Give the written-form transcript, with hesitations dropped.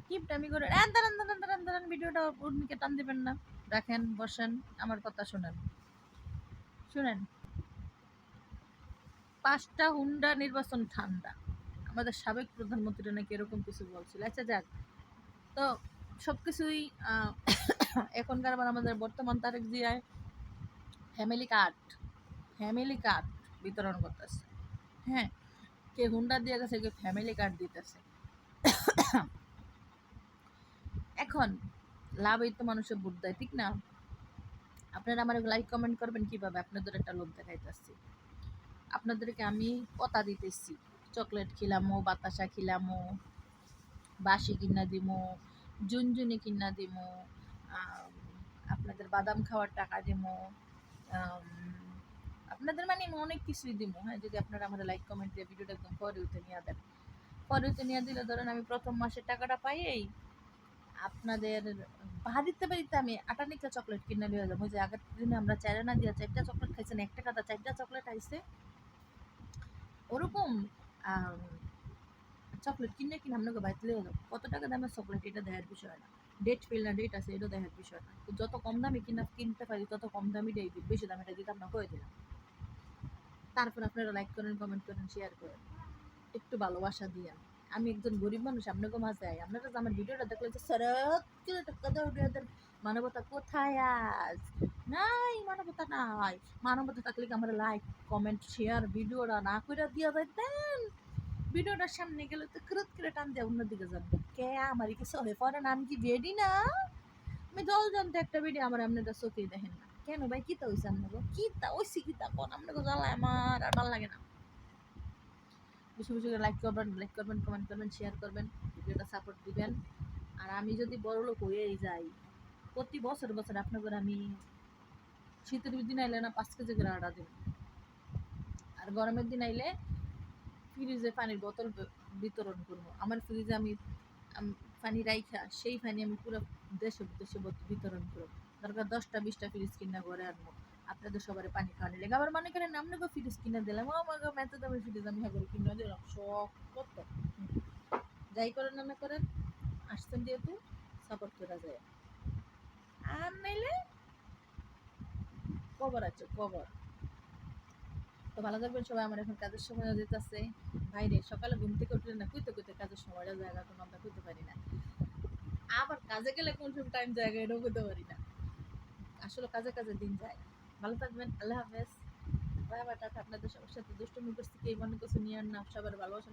কিপটামি করে দাঁড়ান ভিডিওটা উর্মিকে টান দিবেন না, রাখেন, বসেন, আমার কথা শুনেন। শুনেন, 5টা হুন্ডা নির্বাচন ঠান্ডা, আমাদের সাবেক প্রধানমন্ত্রী নাকি এরকম কিছু বলছিল। আচ্ছা যাক, তো সবকিছুই এখনকার আবার আমাদের বর্তমান তারেক জিয়ায় ফ্যামিলি কার্ড বিতরণ করতেছে। হ্যাঁ, কে হুন্ডা দিয়ে গেছে, কে ফ্যামিলি কার্ড দিতেছে। এখন লাভই তো মানুষের ভোট দেয়, ঠিক না? আপনারা আমার লাইক কমেন্ট করবেন কিভাবে? আপনাদের একটা লোভ দেখাইতেছি। আপনাদেরকে আমি কথা দিতেছি, চকলেট খিলামো, বাতাসা খিলামো, বাসি কিনা দিমো, জুনজুনি কিনা দিমো, আপনাদের বাদাম খাওয়ার টাকা দিমো, আপনাদের মানে অনেক কিছুই দিমো। হ্যাঁ, যদি আপনারা আমার লাইক কমেন্ট দিয়ে ভিডিওটা একদম পরে উঠে নিয়ে দেন। পরে উঠে নিয়ে দিলে ধরেন আমি প্রথম মাসের টাকাটা পাই, এই আপনাদের বাড়িতে আমি 8 চকলেট কিনে নিয়ে যাবো। যে আগের দিনে আমরা চারানা দিয়ে 4টা চকলেট খাইছেন, 1 টাকা 4টা চকলেট আইছে, ওরকম চকলেট কিনে আপনাকে বাড়িতে লিয়ে যাবো। কত টাকা দামের চকলেট এটা দেখার বিষয় না, ডেট ফেল না ডেট আছে এটা দেখার বিষয় না। তো যত কম দামে কিনতে পারি তত কম দামই দেই, বেশি দামিটা দিতে আপনাকে কয়ে দিলাম। তারপর আপনারা লাইক করেন, কমেন্ট করেন, শেয়ার করেন, একটু ভালোবাসা দিয়ে। আমি একজন গরিব মানুষ, আপনাকে মাঝে আই, আপনারা আমার ভিডিওটা দেখলে যে সরক করে টাকা দাও ওদের, মানবতা কোথায়? আজ নাই, মানবতা নাই। মানবতা থাকলে কি আমার লাইক কমেন্ট শেয়ার ভিডিওটা না করে দিয়ে যাইতেন? ভিডিওটার সামনে গেলে তো ক্রুত করে টান দিয়ে অন্যদিকে যাবে। কে আমার কিছু হয়ে পড়ে না? আমি কি বেডি না? আমি 10 জনতে একটা ভিডিও আমার আপনারা চোখে দেখেন না কেন? ভাই কিতা হয়েছে আপনাকে? কিতা ওইসি কিতা কোন আপনাকে জ্বালায় আমার আর ভালো লাগে না। বেশি বেশি করে লাইক করবেন, কমেন্ট করবেন, শেয়ার করবেন, ভিডিওটা সাপোর্ট দিবেন। আর আমি যদি বড় লোক হয়েই যাই, প্রতি বছর বছর আপনাদের আমি শীতের দিন আইলে না 5 কেজি করে আটা দেব। আর গরমের দিন আইলে ফ্রিজে পানির বোতল বিতরণ করবো। আমার ফ্রিজে আমি পানি রাইখা সেই পানি আমি পুরো দেশে দেশে বিতরণ করবো। দরকার 10টা 20টা ফ্রিজ কিনা করে আনবো আপনাদের সবার পানি খাওয়ানি লেগে। আবার মনে করেন আপনাকে ফ্রিজ কিনে দিলাম, ও আমার এত দামের ফ্রিজ আমি হ্যাঁ করে কিনে দিলাম, শখ কত। যাই করেন না করেন, আসছেন যেহেতু সাপোর্ট করা যায়। আর নাইলে কবর আছে কবর। তো ভালো থাকবেন সবাই। আমার এখন কাজের সময় যেতেছে বাইরে, সকালে ঘুম থেকে উঠলে না কইতে কইতে কাজের সময়টা জায়গা কোনো আমরা কইতে পারি না। আবার কাজে গেলে কোন সময় টাইম জায়গা এটাও কইতে পারি না। আসলে কাজে কাজে দিন যায়। ভালো থাকবেন, আল্লাহ হাফেজ। Bye bye, tata. আপনাদের সবার সাথে দুষ্টুমি করছি, কে মনে কিছু নিয়ে না, সবার ভালোবাসা।